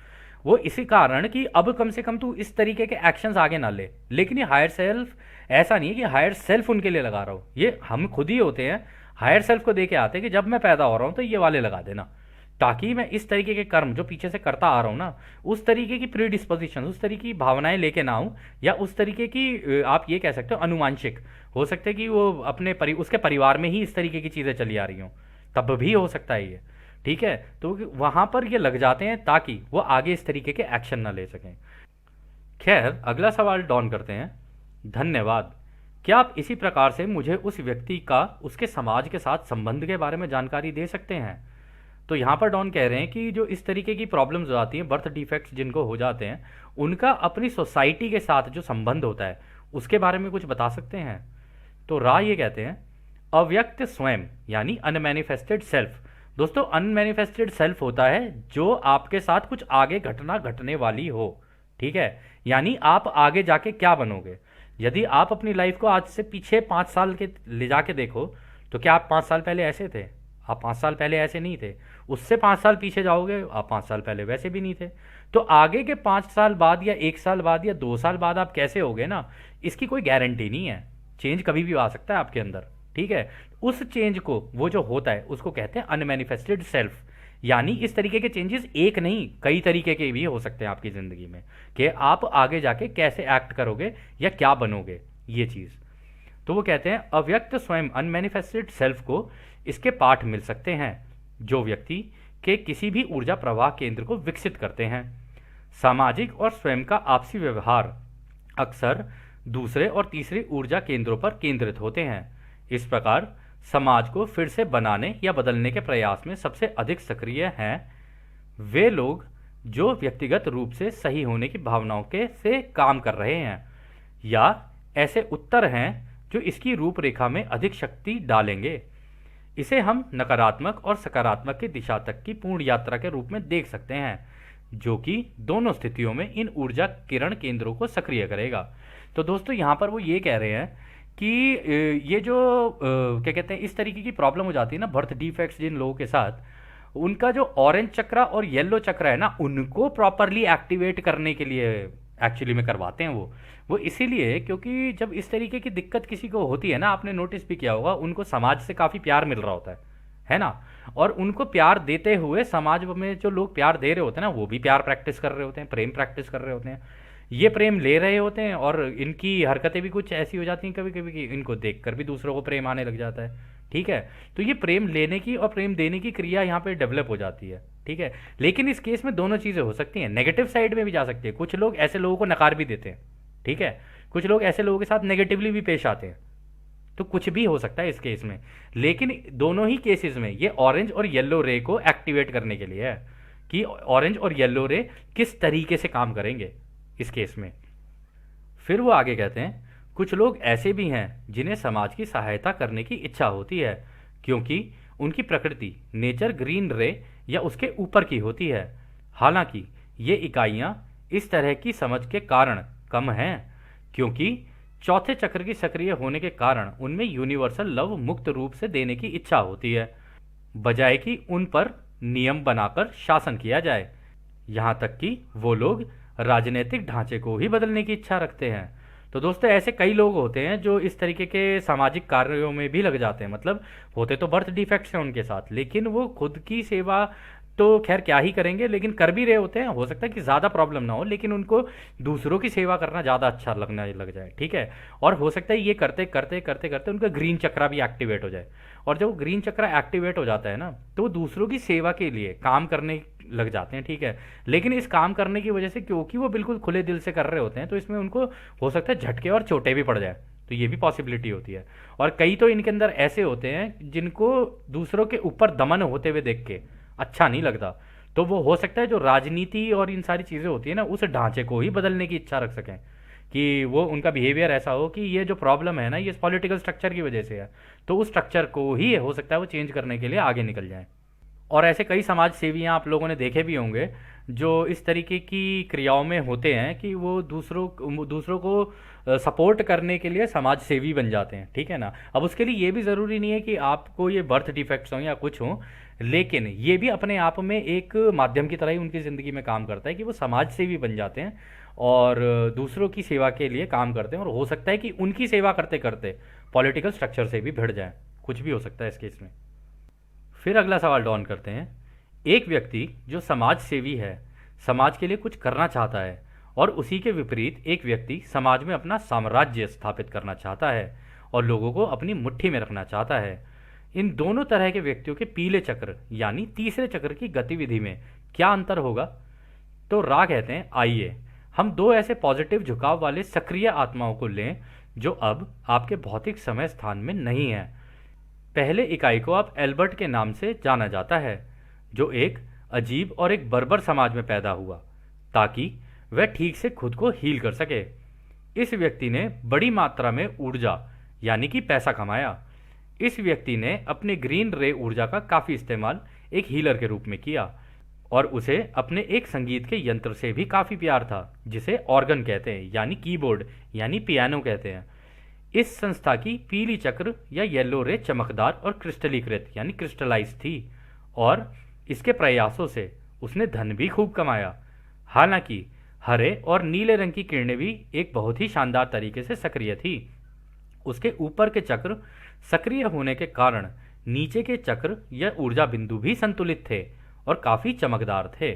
वो इसी कारण कि अब कम से कम तू इस तरीके के एक्शंस आगे ना ले। लेकिन ये हायर सेल्फ ऐसा नहीं है कि हायर सेल्फ उनके लिए लगा रहा हो, ये हम खुद ही होते हैं, हायर सेल्फ को दे के आते हैं कि जब मैं पैदा हो रहा हूँ तो ये वाले लगा देना, ताकि मैं इस तरीके के कर्म जो पीछे से करता आ रहा हूँ ना, उस तरीके की प्रीडिस्पोजिशन, उस तरीके की भावनाएं लेके ना आऊँ, या उस तरीके की आप ये कह सकते हो अनुवांशिक, हो सकता है कि वो अपने उसके परिवार में ही इस तरीके की चीज़ें चली आ रही हों, तब भी हो सकता है ये, ठीक है। तो वहाँ पर ये लग जाते हैं ताकि वो आगे इस तरीके के एक्शन ना ले सकें। खैर, अगला सवाल डॉन करते हैं। धन्यवाद, क्या आप इसी प्रकार से मुझे उस व्यक्ति का उसके समाज के साथ संबंध के बारे में जानकारी दे सकते हैं? तो यहाँ पर डॉन कह रहे हैं कि जो इस तरीके की प्रॉब्लम्स हो जाती हैं, बर्थ डिफेक्ट्स जिनको हो जाते हैं, उनका अपनी सोसाइटी के साथ जो संबंध होता है उसके बारे में कुछ बता सकते हैं? तो रा ये कहते हैं, अव्यक्त स्वयं यानी अनमैनिफेस्टेड सेल्फ। दोस्तों, अनमैनिफेस्टेड सेल्फ होता है जो आपके साथ कुछ आगे घटना घटने वाली हो, ठीक है, यानी आप आगे जाके क्या बनोगे। यदि आप अपनी लाइफ को आज से पीछे 5 साल के ले जाके देखो, तो क्या आप 5 साल पहले ऐसे थे? आप 5 साल पहले ऐसे नहीं थे। उससे 5 साल पीछे जाओगे, आप 5 साल पहले वैसे भी नहीं थे। तो आगे के 5 साल बाद या 1 साल बाद या 2 साल बाद आप कैसे होगे ना, इसकी कोई गारंटी नहीं है। चेंज कभी भी आ सकता है आपके अंदर, ठीक है। उस चेंज को, वो जो होता है उसको कहते हैं अनमैनिफेस्टेड सेल्फ। यानी इस तरीके के चेंजेस एक नहीं, कई तरीके के भी हो सकते हैं आपकी ज़िंदगी में, कि आप आगे जाके कैसे एक्ट करोगे या क्या बनोगे, ये चीज़। तो वो कहते हैं अव्यक्त स्वयं अनमैनिफेस्टेड सेल्फ को इसके पाठ मिल सकते हैं जो व्यक्ति के किसी भी ऊर्जा प्रवाह केंद्र को विकसित करते हैं। सामाजिक और स्वयं का आपसी व्यवहार अक्सर दूसरे और तीसरे ऊर्जा केंद्रों पर केंद्रित होते हैं। इस प्रकार समाज को फिर से बनाने या बदलने के प्रयास में सबसे अधिक सक्रिय हैं वे लोग जो व्यक्तिगत रूप से सही होने की भावनाओं के से काम कर रहे हैं, या ऐसे उत्तर हैं जो इसकी रूपरेखा में अधिक शक्ति डालेंगे। इसे हम नकारात्मक और सकारात्मक की दिशा तक की पूर्ण यात्रा के रूप में देख सकते हैं, जो कि दोनों स्थितियों में इन ऊर्जा किरण केंद्रों को सक्रिय करेगा। तो दोस्तों, यहाँ पर वो ये कह रहे हैं कि ये जो क्या कहते हैं, इस तरीके की प्रॉब्लम हो जाती है ना, बर्थ डिफेक्ट्स जिन लोगों के साथ, उनका जो ऑरेंज चक्र और येलो चक्र है ना, उनको प्रॉपरली एक्टिवेट करने के लिए एक्चुअली में करवाते हैं वो इसीलिए क्योंकि जब इस तरीके की दिक्कत किसी को होती है ना, आपने नोटिस भी किया होगा, उनको समाज से काफ़ी प्यार मिल रहा होता है ना, और उनको प्यार देते हुए समाज में जो लोग प्यार दे रहे होते हैं ना, वो भी प्यार प्रैक्टिस कर रहे होते हैं, प्रेम प्रैक्टिस कर रहे होते हैं, ये प्रेम ले रहे होते हैं, और इनकी हरकतें भी कुछ ऐसी हो जाती हैं कभी कभी कि इनको देखकर भी दूसरों को प्रेम आने लग जाता है, ठीक है। तो ये प्रेम लेने की और प्रेम देने की क्रिया यहाँ पे डेवलप हो जाती है, ठीक है। लेकिन इस केस में दोनों चीज़ें हो सकती हैं, नेगेटिव साइड में भी जा सकती है। कुछ लोग ऐसे लोगों को नकार भी देते हैं, ठीक है, कुछ लोग ऐसे लोगों के साथ नेगेटिवली भी पेश आते हैं, तो कुछ भी हो सकता है इस केस में। लेकिन दोनों ही केसेस में ये ऑरेंज और येलो रे को एक्टिवेट करने के लिए है कि ऑरेंज और येलो रे किस तरीके से काम करेंगे इस केस में। फिर वो आगे कहते हैं, कुछ लोग ऐसे भी हैं जिन्हें समाज की सहायता करने की इच्छा होती है क्योंकि उनकी प्रकृति नेचर ग्रीन रे या उसके ऊपर की होती है। हालांकि ये इकाइयाँ इस तरह की समझ के कारण कम हैं क्योंकि चौथे चक्र की सक्रिय होने के कारण उनमें यूनिवर्सल लव मुक्त रूप से देने की इच्छा होती है, बजाय कि उन पर नियम बनाकर शासन किया जाए। यहाँ तक कि वो लोग राजनीतिक ढांचे को ही बदलने की इच्छा रखते हैं। तो दोस्तों, ऐसे कई लोग होते हैं जो इस तरीके के सामाजिक कार्यों में भी लग जाते हैं, मतलब होते तो बर्थ डिफेक्ट्स हैं उनके साथ, लेकिन वो खुद की सेवा तो खैर क्या ही करेंगे, लेकिन कर भी रहे होते हैं। हो सकता है कि ज़्यादा प्रॉब्लम ना हो, लेकिन उनको दूसरों की सेवा करना ज़्यादा अच्छा लगने लग जाए, ठीक है। और हो सकता है ये करते करते करते करते उनका ग्रीन चक्रा भी एक्टिवेट हो जाए, और जब ग्रीन चक्रा एक्टिवेट हो जाता है ना, तो वो दूसरों की सेवा के लिए काम करने लग जाते हैं, ठीक है। लेकिन इस काम करने की वजह से, क्योंकि वो बिल्कुल खुले दिल से कर रहे होते हैं, तो इसमें उनको हो सकता है झटके और चोटें भी पड़ जाए, तो ये भी पॉसिबिलिटी होती है। और कई तो इनके अंदर ऐसे होते हैं जिनको दूसरों के ऊपर दमन होते हुए देख के अच्छा नहीं लगता, तो वो हो सकता है जो राजनीति और इन सारी चीज़ें होती है ना, उस ढांचे को ही बदलने की इच्छा रख सकें, कि वो उनका बिहेवियर ऐसा हो कि ये जो प्रॉब्लम है ना, ये पॉलिटिकल स्ट्रक्चर की वजह से है, तो उस स्ट्रक्चर को ही हो सकता है वो चेंज करने के लिए आगे निकल जाए। और ऐसे कई समाज सेवियाँ आप लोगों ने देखे भी होंगे जो इस तरीके की क्रियाओं में होते हैं कि वो दूसरों को सपोर्ट करने के लिए समाज सेवी बन जाते हैं, ठीक है ना। अब उसके लिए ये भी ज़रूरी नहीं है कि आपको ये बर्थ डिफेक्ट्स हों या कुछ हों, लेकिन ये भी अपने आप में एक माध्यम की तरह ही उनकी ज़िंदगी में काम करता है कि वो समाज सेवी बन जाते हैं और दूसरों की सेवा के लिए काम करते हैं, और हो सकता है कि उनकी सेवा करते करते पॉलिटिकल स्ट्रक्चर से भी भिड़ जाएं, कुछ भी हो सकता है इस केस में। फिर अगला सवाल डॉन करते हैं। एक व्यक्ति जो समाज सेवी है, समाज के लिए कुछ करना चाहता है, और उसी के विपरीत एक व्यक्ति समाज में अपना साम्राज्य स्थापित करना चाहता है और लोगों को अपनी मुट्ठी में रखना चाहता है। इन दोनों तरह के व्यक्तियों के पीले चक्र यानी तीसरे चक्र की गतिविधि में क्या अंतर होगा? तो रा कहते हैं, आइए हम दो ऐसे पॉजिटिव झुकाव वाले सक्रिय आत्माओं को लें जो अब आपके भौतिक समय स्थान में नहीं है। पहले इकाई को आप एल्बर्ट के नाम से जाना जाता है, जो एक अजीब और एक बर्बर समाज में पैदा हुआ ताकि वह ठीक से खुद को हील कर सके। इस व्यक्ति ने बड़ी मात्रा में ऊर्जा यानी कि पैसा कमाया। इस व्यक्ति ने अपने ग्रीन रे ऊर्जा का काफ़ी इस्तेमाल एक हीलर के रूप में किया, और उसे अपने एक संगीत के यंत्र से भी काफ़ी प्यार था जिसे ऑर्गन कहते हैं यानी कीबोर्ड यानी पियानो कहते हैं। इस संस्था की पीली चक्र या येलो रे चमकदार और क्रिस्टलीकृत यानी क्रिस्टलाइज थी, और इसके प्रयासों से उसने धन भी खूब कमाया। हालांकि हरे और नीले रंग की किरणें भी एक बहुत ही शानदार तरीके से सक्रिय थी। उसके ऊपर के चक्र सक्रिय होने के कारण नीचे के चक्र या ऊर्जा बिंदु भी संतुलित थे और काफ़ी चमकदार थे।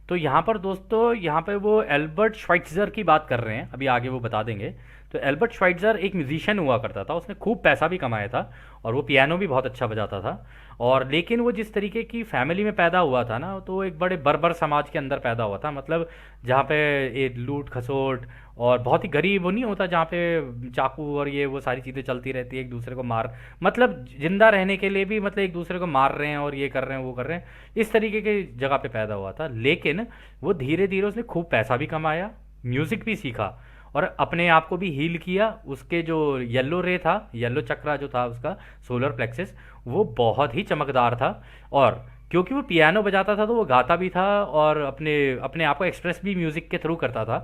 तो यहाँ पर दोस्तों, यहाँ पे वो एल्बर्ट श्वाइट्जर की बात कर रहे हैं, अभी आगे वो बता देंगे। तो एल्बर्ट श्वाइट्जर एक म्यूजिशियन हुआ करता था, उसने खूब पैसा भी कमाया था और वो पियानो भी बहुत अच्छा बजाता था। और लेकिन वो जिस तरीके की फैमिली में पैदा हुआ था ना, तो वो एक बड़े बर्बर समाज के अंदर पैदा हुआ था, मतलब जहाँ पे ये लूट खसोट और बहुत ही गरीब वो नहीं होता, जहाँ पे चाकू और ये वो सारी चीज़ें चलती रहती है, एक दूसरे को मार, मतलब जिंदा रहने के लिए भी मतलब एक दूसरे को मार रहे हैं और ये कर रहे हैं वो कर रहे हैं, इस तरीके की जगह पे पैदा हुआ था। लेकिन वो धीरे धीरे उसने खूब पैसा भी कमाया, म्यूज़िक भी सीखा और अपने आप को भी हील किया। उसके जो येलो रे था, येलो चक्रा जो था उसका सोलर प्लेक्सिस, वो बहुत ही चमकदार था। और क्योंकि वो पियानो बजाता था तो वो गाता भी था और अपने अपने आप को एक्सप्रेस भी म्यूज़िक के थ्रू करता था।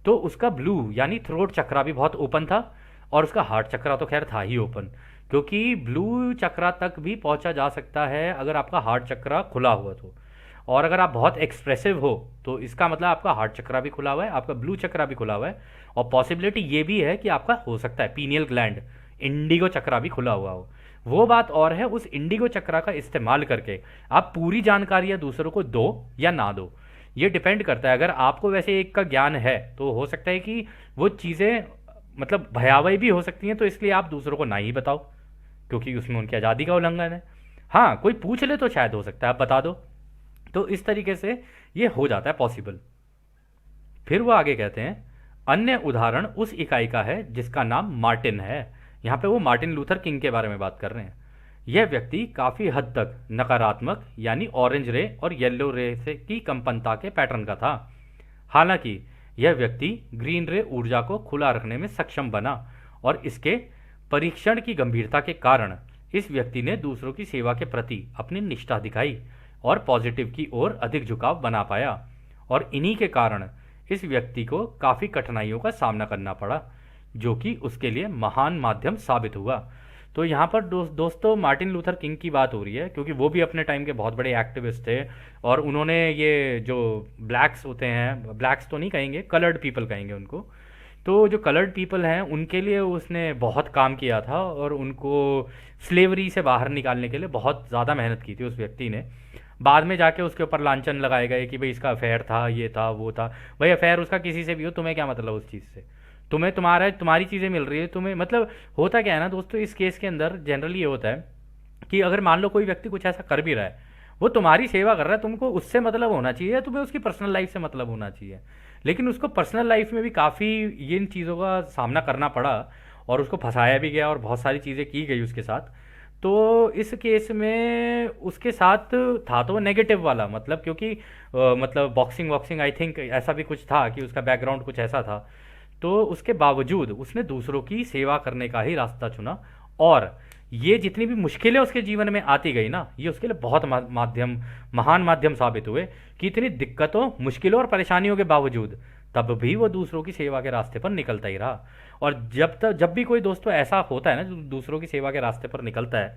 तो उसका ब्लू यानी थ्रोट चक्रा भी बहुत ओपन था, और उसका हार्ट चक्रा तो खैर था ही ओपन, क्योंकि ब्लू चक्रा तक भी पहुंचा जा सकता है अगर आपका हार्ट चक्रा खुला हुआ तो। और अगर आप बहुत एक्सप्रेसिव हो तो इसका मतलब आपका हार्ट चक्रा भी खुला हुआ है, आपका ब्लू चक्रा भी खुला हुआ है, और पॉसिबिलिटी ये भी है कि आपका हो सकता है पीनियल ग्लैंड इंडिगो चक्रा भी खुला हुआ हो। वो बात और है, उस इंडिगो चक्रा का इस्तेमाल करके आप पूरी जानकारियां दूसरों को दो या ना दो, ये डिपेंड करता है। अगर आपको वैसे एक का ज्ञान है तो हो सकता है कि वो चीज़ें मतलब भयावह भी हो सकती हैं, तो इसलिए आप दूसरों को ना ही बताओ, क्योंकि उसमें उनकी आज़ादी का उल्लंघन है। हाँ, कोई पूछ ले तो शायद हो सकता है आप बता दो, तो इस तरीके से ये हो जाता है पॉसिबल। फिर वो आगे कहते हैं, अन्य उदाहरण उस इकाई का है जिसका नाम मार्टिन है। यहाँ पे वो मार्टिन लूथर किंग के बारे में बात कर रहे हैं। यह व्यक्ति काफ़ी हद तक नकारात्मक यानी ऑरेंज रे और येलो रे से की कंपनता के पैटर्न का था। हालांकि यह व्यक्ति ग्रीन रे ऊर्जा को खुला रखने में सक्षम बना, और इसके परीक्षण की गंभीरता के कारण इस व्यक्ति ने दूसरों की सेवा के प्रति अपनी निष्ठा दिखाई और पॉजिटिव की ओर अधिक झुकाव बना पाया, और इन्हीं के कारण इस व्यक्ति को काफ़ी कठिनाइयों का सामना करना पड़ा, जो कि उसके लिए महान माध्यम साबित हुआ। तो यहाँ पर दोस्तों मार्टिन लूथर किंग की बात हो रही है, क्योंकि वो भी अपने टाइम के बहुत बड़े एक्टिविस्ट थे, और उन्होंने ये जो ब्लैक्स होते हैं, ब्लैक्स तो नहीं कहेंगे, कलर्ड पीपल कहेंगे उनको, तो जो कलर्ड पीपल हैं उनके लिए उसने बहुत काम किया था, और उनको स्लेवरी से बाहर निकालने के लिए बहुत ज़्यादा मेहनत की थी उस व्यक्ति ने। बाद में जाके उसके ऊपर लांछन लगाए गए कि भाई इसका अफेयर था, ये था, वो था। भाई अफेयर उसका किसी से भी हो, तुम्हें क्या मतलब उस चीज़ से? तुम्हें तुम्हारी चीज़ें मिल रही है तुम्हें, मतलब होता क्या है ना दोस्तों, इस केस के अंदर जनरली ये होता है कि अगर मान लो कोई व्यक्ति कुछ ऐसा कर भी रहा है, वो तुम्हारी सेवा कर रहा है, तुमको उससे मतलब होना चाहिए, तुम्हें उसकी पर्सनल लाइफ से मतलब होना चाहिए। लेकिन उसको पर्सनल लाइफ में भी काफ़ी इन चीज़ों का सामना करना पड़ा, और उसको फंसाया भी गया और बहुत सारी चीज़ें की गई उसके साथ। तो इस केस में उसके साथ था तो वो नेगेटिव वाला, मतलब क्योंकि मतलब बॉक्सिंग वॉक्सिंग आई थिंक ऐसा भी कुछ था कि उसका बैकग्राउंड कुछ ऐसा था। तो उसके बावजूद उसने दूसरों की सेवा करने का ही रास्ता चुना। और ये जितनी भी मुश्किलें उसके जीवन में आती गई ना, ये उसके लिए बहुत महान माध्यम साबित हुए कि इतनी दिक्कतों, मुश्किलों और परेशानियों के बावजूद तब भी वो दूसरों की सेवा के रास्ते पर निकलता ही रहा। और जब भी कोई दोस्तों ऐसा होता है ना जो दूसरों की सेवा के रास्ते पर निकलता है,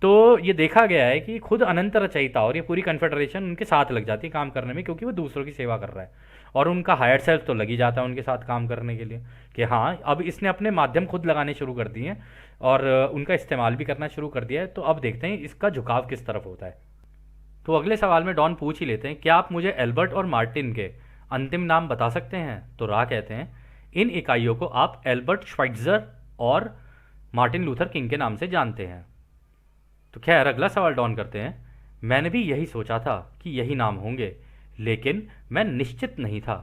तो ये देखा गया है कि खुद अनंत रचयिता और ये पूरी कन्फेडरेशन उनके साथ लग जाती है काम करने में, क्योंकि वो दूसरों की सेवा कर रहा है। और उनका हायर सेल्फ तो लग ही जाता है उनके साथ काम करने के लिए कि हाँ अब इसने अपने माध्यम खुद लगाने शुरू कर दिए हैं और उनका इस्तेमाल भी करना शुरू कर दिया है। तो अब देखते हैं इसका झुकाव किस तरफ होता है। तो अगले सवाल में डॉन पूछ ही लेते हैं, क्या आप मुझे एल्बर्ट और मार्टिन के अंतिम नाम बता सकते हैं? तो रा कहते हैं, इन इकाइयों को आप एल्बर्ट श्वाइट्जर और मार्टिन लूथर किंग के नाम से जानते हैं। तो खैर अगला सवाल डॉन करते हैं, मैंने भी यही सोचा था कि यही नाम होंगे, लेकिन मैं निश्चित नहीं था।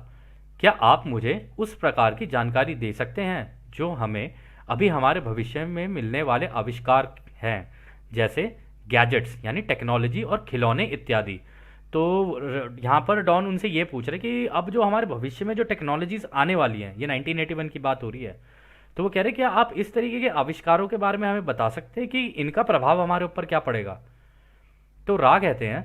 क्या आप मुझे उस प्रकार की जानकारी दे सकते हैं जो हमें अभी हमारे भविष्य में मिलने वाले आविष्कार हैं, जैसे गैजेट्स यानी टेक्नोलॉजी और खिलौने इत्यादि? तो यहाँ पर डॉन उनसे ये पूछ रहे कि अब जो हमारे भविष्य में जो टेक्नोलॉजीज आने वाली हैं, ये 1981 की बात हो रही है, तो वो कह रहे कि आप इस तरीके के आविष्कारों के बारे में हमें बता सकते हैं कि इनका प्रभाव हमारे ऊपर क्या पड़ेगा? तो रा कहते हैं,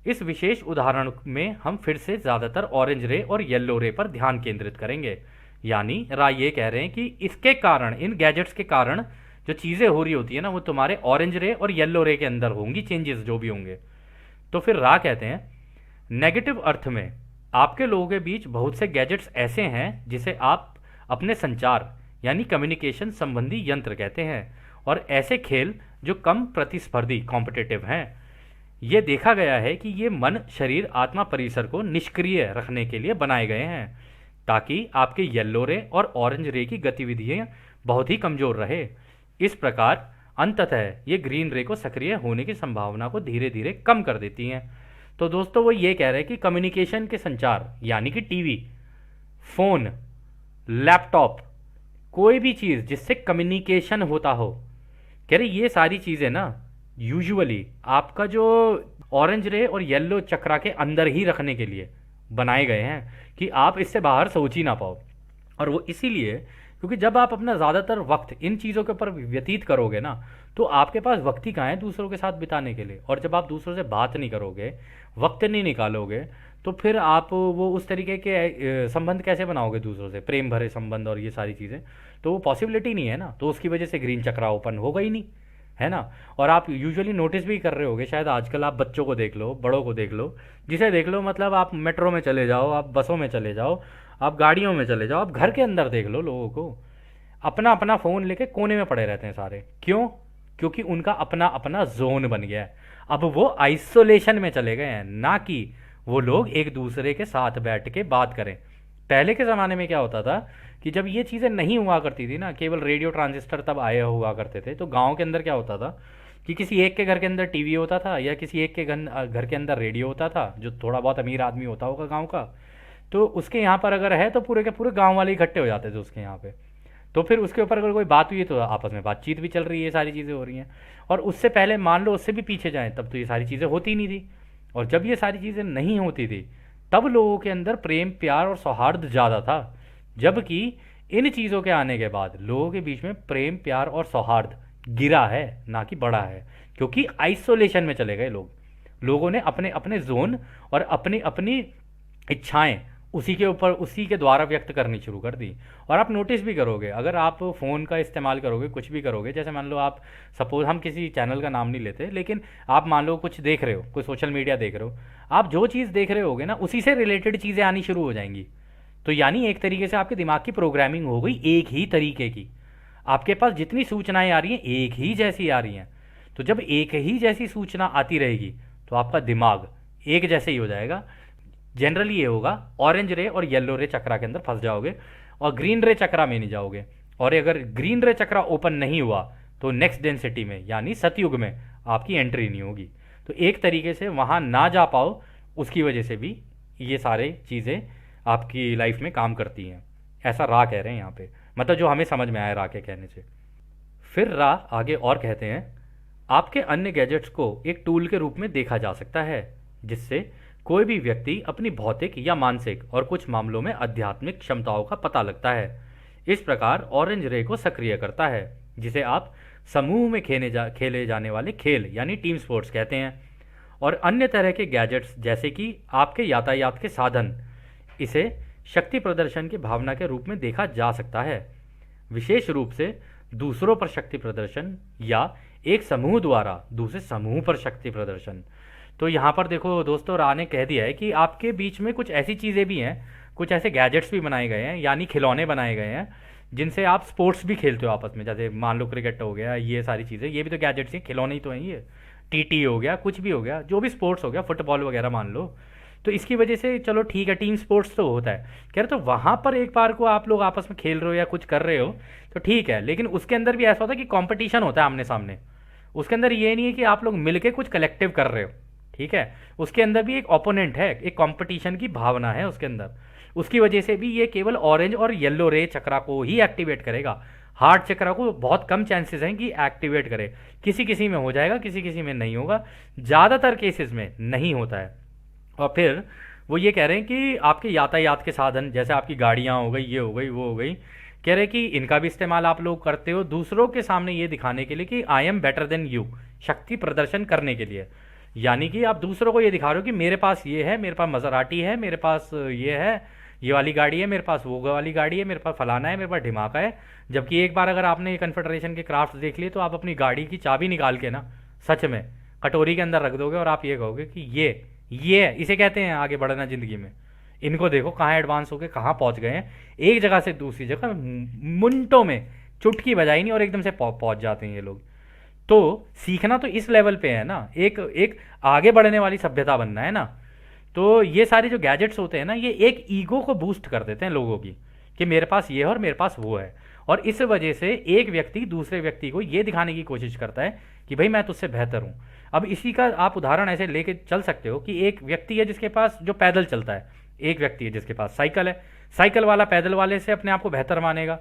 इस विशेष उदाहरण में हम फिर से ज़्यादातर ऑरेंज रे और येलो रे पर ध्यान केंद्रित करेंगे। यानी रा ये कह रहे हैं कि इसके कारण, इन गैजेट्स के कारण जो चीज़ें हो रही होती है ना, वो तुम्हारे ऑरेंज रे और येलो रे के अंदर होंगी, चेंजेस जो भी होंगे। तो फिर रा कहते हैं, नेगेटिव अर्थ में आपके लोगों के बीच बहुत से गैजेट्स ऐसे हैं जिसे आप अपने संचार यानी कम्युनिकेशन संबंधी यंत्र कहते हैं, और ऐसे खेल जो कम प्रतिस्पर्धी कॉम्पिटिटिव हैं। ये देखा गया है कि ये मन, शरीर, आत्मा परिसर को निष्क्रिय रखने के लिए बनाए गए हैं, ताकि आपके येलो रे और ऑरेंज रे की गतिविधियां बहुत ही कमजोर रहे। इस प्रकार अंततः ये ग्रीन रे को सक्रिय होने की संभावना को धीरे धीरे कम कर देती हैं। तो दोस्तों वो ये कह रहे हैं कि कम्युनिकेशन के संचार यानी कि टीवी, फोन, लैपटॉप, कोई भी चीज़ जिससे कम्युनिकेशन होता हो, कह रहे ये सारी चीज़ें ना यूजुअली आपका जो ऑरेंज रे और येलो चक्रा के अंदर ही रखने के लिए बनाए गए हैं कि आप इससे बाहर सोच ही ना पाओ। और वो इसीलिए क्योंकि जब आप अपना ज़्यादातर वक्त इन चीज़ों के ऊपर व्यतीत करोगे ना, तो आपके पास वक्त ही कहाँ है दूसरों के साथ बिताने के लिए। और जब आप दूसरों से बात नहीं करोगे, वक्त नहीं निकालोगे, तो फिर आप वो उस तरीके के संबंध कैसे बनाओगे दूसरों से, प्रेम भरे संबंध और ये सारी चीज़ें, तो वो पॉसिबिलिटी नहीं है ना। तो उसकी वजह से ग्रीन चक्रा ओपन होगा ही नहीं, है ना। और आप यूजुअली नोटिस भी कर रहे होगे शायद, आजकल आप बच्चों को देख लो, बड़ों को देख लो, जिसे देख लो, मतलब आप मेट्रो में चले जाओ, आप बसों में चले जाओ, आप गाड़ियों में चले जाओ, आप घर के अंदर देख लो, लोगों को अपना अपना फ़ोन लेके कोने में पड़े रहते हैं सारे। क्यों? क्योंकि उनका अपना अपना जोन बन गया है। अब वो आइसोलेशन में चले गए हैं, ना कि वो लोग एक दूसरे के साथ बैठ के बात करें। पहले के ज़माने में क्या होता था कि जब ये चीज़ें नहीं हुआ करती थी ना, केवल रेडियो ट्रांजिस्टर तब आए हुआ करते थे, तो गांव के अंदर क्या होता था कि किसी एक के घर के अंदर टीवी होता था, या किसी एक के घर के अंदर रेडियो होता था, जो थोड़ा बहुत अमीर आदमी होता होगा गांव का, तो उसके यहाँ पर अगर है तो पूरे के पूरे गांव वाले इकट्ठे हो जाते थे उसके यहाँ पे। तो फिर उसके ऊपर अगर कोई बात हुई तो आपस में बातचीत भी चल रही है, ये सारी चीज़ें हो रही हैं। और उससे पहले मान लो उससे भी पीछे जाएं, तब तो ये सारी चीज़ें होती नहीं थी। और जब ये सारी चीज़ें नहीं होती थी, तब लोगों के अंदर प्रेम, प्यार और सौहार्द ज़्यादा था। जबकि इन चीज़ों के आने के बाद लोगों के बीच में प्रेम, प्यार और सौहार्द गिरा है, ना कि बढ़ा है, क्योंकि आइसोलेशन में चले गए लोग। लोगों ने अपने अपने जोन और अपनी अपनी इच्छाएं उसी के ऊपर, उसी के द्वारा व्यक्त करनी शुरू कर दी। और आप नोटिस भी करोगे, अगर आप फ़ोन का इस्तेमाल करोगे, कुछ भी करोगे, जैसे मान लो आप, सपोज हम किसी चैनल का नाम नहीं लेते, लेकिन आप मान लो कुछ देख रहे हो, कोई सोशल मीडिया देख रहे हो, आप जो चीज़ देख रहे होगे ना, उसी से रिलेटेड चीज़ें आनी शुरू हो जाएंगी। तो यानी एक तरीके से आपके दिमाग की प्रोग्रामिंग हो गई एक ही तरीके की। आपके पास जितनी सूचनाएं आ रही हैं एक ही जैसी आ रही हैं। तो जब एक ही जैसी सूचना आती रहेगी तो आपका दिमाग एक जैसे ही हो जाएगा। जनरली ये होगा, ऑरेंज रे और येलो रे चक्रा के अंदर फंस जाओगे और ग्रीन रे चक्रा में नहीं जाओगे। और अगर ग्रीन रे चक्रा ओपन नहीं हुआ तो नेक्स्ट डेंसिटी में यानी सतयुग में आपकी एंट्री नहीं होगी। तो एक तरीके से वहाँ ना जा पाओ, उसकी वजह से भी ये सारे चीज़ें आपकी लाइफ में काम करती हैं, ऐसा रा कह रहे हैं यहाँ पे। मतलब जो हमें समझ में आया रा के कहने से। फिर रा आगे और कहते हैं, आपके अन्य गैजेट्स को एक टूल के रूप में देखा जा सकता है जिससे कोई भी व्यक्ति अपनी भौतिक या मानसिक और कुछ मामलों में आध्यात्मिक क्षमताओं का पता लगता है। इस प्रकार ऑरेंज रे को सक्रिय करता है, जिसे आप समूह में खेले जाने वाले खेल यानी टीम स्पोर्ट्स कहते हैं। और अन्य तरह के गैजेट्स जैसे कि आपके यातायात के साधन, इसे शक्ति प्रदर्शन की भावना के रूप में देखा जा सकता है, विशेष रूप से दूसरों पर शक्ति प्रदर्शन या एक समूह द्वारा दूसरे समूह पर शक्ति प्रदर्शन। तो यहाँ पर देखो दोस्तों, रा ने कह दिया है कि आपके बीच में कुछ ऐसी चीज़ें भी हैं, कुछ ऐसे गैजेट्स भी बनाए गए हैं यानी खिलौने बनाए गए हैं जिनसे आप स्पोर्ट्स भी खेलते हो आपस में। जैसे मान लो क्रिकेट हो गया, ये सारी चीज़ें, ये भी तो गैजेट्स हैं, खिलौने ही तो हैं ये। टीटी हो गया, कुछ भी हो गया, जो भी स्पोर्ट्स हो गया, फुटबॉल वगैरह मान लो। तो इसकी वजह से चलो ठीक है, टीम स्पोर्ट्स तो होता है। कह रहे तो वहाँ पर एक बार को आप लोग आपस में खेल रहे हो या कुछ कर रहे हो तो ठीक है, लेकिन उसके अंदर भी ऐसा होता है कि कंपटीशन होता है आमने सामने। उसके अंदर ये नहीं है कि आप लोग मिलके कुछ कलेक्टिव कर रहे हो, ठीक है। उसके अंदर भी एक ओपोनेंट है, एक कंपटीशन की भावना है उसके अंदर। उसकी वजह से भी ये केवल ऑरेंज और येलो रे चक्रा को ही एक्टिवेट करेगा। हार्ट चक्रा को बहुत कम चांसेस हैं कि एक्टिवेट करे। किसी किसी में हो जाएगा, किसी किसी में नहीं होगा, ज़्यादातर केसेस में नहीं होता है। और फिर वो ये कह रहे हैं कि आपके यातायात के साधन जैसे आपकी गाड़ियाँ हो गई, ये हो गई, वो हो गई, कह रहे कि इनका भी इस्तेमाल आप लोग करते हो दूसरों के सामने ये दिखाने के लिए कि I am better than you, शक्ति प्रदर्शन करने के लिए। यानी कि आप दूसरों को ये दिखा रहे हो कि मेरे पास ये है, मेरे पास मज़राटी है, मेरे पास ये है, ये वाली गाड़ी है, मेरे पास वो वाली गाड़ी है, मेरे पास फलाना है, मेरे पास ढिमाका है। जबकि एक बार अगर आपने कन्फेडरेशन के क्राफ्ट देख लिए तो आप अपनी गाड़ी की चाबी निकाल के ना सच में कटोरी के अंदर रख दोगे और आप ये कहोगे कि ये इसे कहते हैं आगे बढ़ना ज़िंदगी में। इनको देखो कहाँ एडवांस होके कहाँ पहुँच गए हैं, एक जगह से दूसरी जगह मिनटों में, चुटकी बजाई नहीं और एकदम से पहुँच जाते हैं ये लोग। तो सीखना तो इस लेवल पे है ना, एक एक आगे बढ़ने वाली सभ्यता बनना है ना। तो ये सारे जो गैजेट्स होते हैं ना, ये एक ईगो को बूस्ट कर देते हैं लोगों की कि मेरे पास ये है और मेरे पास वो है। और इस वजह से एक व्यक्ति दूसरे व्यक्ति को ये दिखाने की कोशिश करता है कि भाई मैं तुझसे बेहतर हूँ। अब इसी का आप उदाहरण ऐसे लेके चल सकते हो कि एक व्यक्ति है जिसके पास जो पैदल चलता है, एक व्यक्ति है जिसके पास साइकिल है। साइकिल वाला पैदल वाले से अपने आप को बेहतर मानेगा,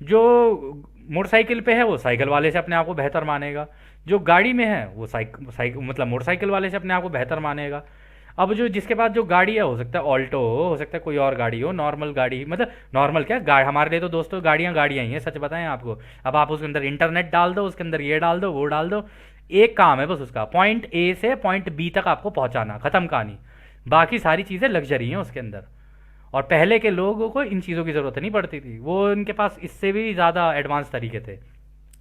जो मोटरसाइकिल पे है वो साइकिल वाले से अपने आप को बेहतर मानेगा, जो गाड़ी में है वो मतलब मोटरसाइकिल वाले से अपने आप को बेहतर मानेगा। अब जो जिसके पास जो गाड़ी है, हो सकता है ऑल्टो हो सकता है कोई और गाड़ी हो, नॉर्मल गाड़ी, मतलब नॉर्मल क्या हमारे लिए तो दोस्तों गाड़ियाँ गाड़ियाँ ही हैं, सच बताएं आपको। अब आप उसके अंदर इंटरनेट डाल दो, उसके अंदर ये डाल दो, वो डाल दो, एक काम है बस उसका, पॉइंट ए से पॉइंट बी तक आपको पहुंचाना, खत्म कहानी। बाकी सारी चीज़ें लग्जरी हैं उसके अंदर। और पहले के लोगों को इन चीज़ों की ज़रूरत नहीं पड़ती थी, वो उनके पास इससे भी ज़्यादा एडवांस तरीके थे।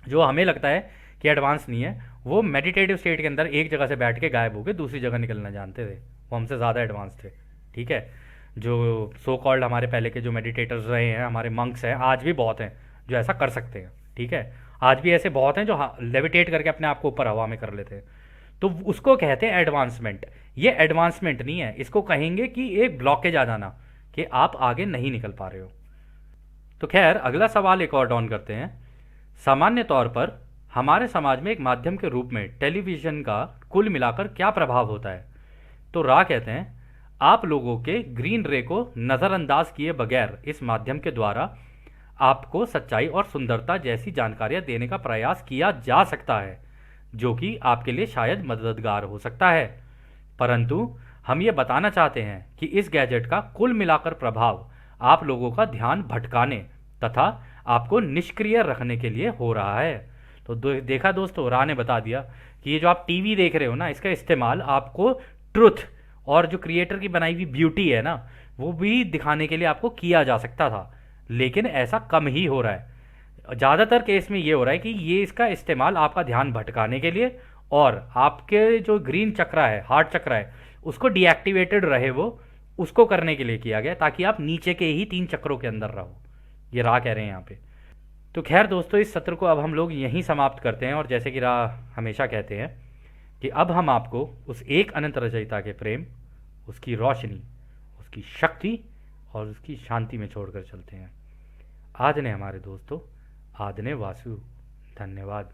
जो हमें लगता है कि एडवांस नहीं है, वो मेडिटेटिव स्टेट के अंदर एक जगह से बैठ के गायब होकर दूसरी जगह निकलना जानते थे, वो हमसे ज़्यादा एडवांस थे, ठीक है। जो सो कॉल्ड हमारे पहले के जो मेडिटेटर्स रहे हैं, हमारे मंक्स हैं, आज भी बहुत हैं जो ऐसा कर सकते हैं, ठीक है। आज भी ऐसे बहुत हैं जो लेविटेट करके अपने आप को ऊपर हवा में कर लेते हैं। तो उसको कहते हैं एडवांसमेंट। ये एडवांसमेंट नहीं है, इसको कहेंगे कि एक ब्लॉकेज आ जाना कि आप आगे नहीं निकल पा रहे हो। तो खैर अगला सवाल एक और डाउन करते हैं। सामान्य तौर पर हमारे समाज में एक माध्यम के रूप में टेलीविज़न का कुल मिलाकर क्या प्रभाव होता है? तो रा कहते हैं, आप लोगों के ग्रीन रे को नज़रअंदाज किए बगैर इस माध्यम के द्वारा आपको सच्चाई और सुंदरता जैसी जानकारियां देने का प्रयास किया जा सकता है, जो कि आपके लिए शायद मददगार हो सकता है। परंतु हम ये बताना चाहते हैं कि इस गैजेट का कुल मिलाकर प्रभाव आप लोगों का ध्यान भटकाने तथा आपको निष्क्रिय रखने के लिए हो रहा है। तो देखा दोस्तों, रा ने बता दिया कि ये जो आप टीवी देख रहे हो ना, इसका इस्तेमाल आपको ट्रुथ और जो क्रिएटर की बनाई हुई ब्यूटी है ना, वो भी दिखाने के लिए आपको किया जा सकता था, लेकिन ऐसा कम ही हो रहा है। ज़्यादातर केस में ये हो रहा है कि ये इसका इस्तेमाल आपका ध्यान भटकाने के लिए और आपके जो ग्रीन चक्रा है, हार्ट चक्रा है, उसको डीएक्टिवेटेड रहे वो, उसको करने के लिए किया गया ताकि आप नीचे के ही 3 चक्रों के अंदर रहो। ये रा कह रहे हैं यहाँ पे। तो खैर दोस्तों, इस सत्र को अब हम लोग यहीं समाप्त करते हैं। और जैसे कि रा हमेशा कहते हैं कि अब हम आपको उस एक अनंत रचयिता के प्रेम, उसकी रोशनी, उसकी शक्ति और उसकी शांति में छोड़कर चलते हैं। आदने हमारे दोस्तों, आदने वासु। धन्यवाद।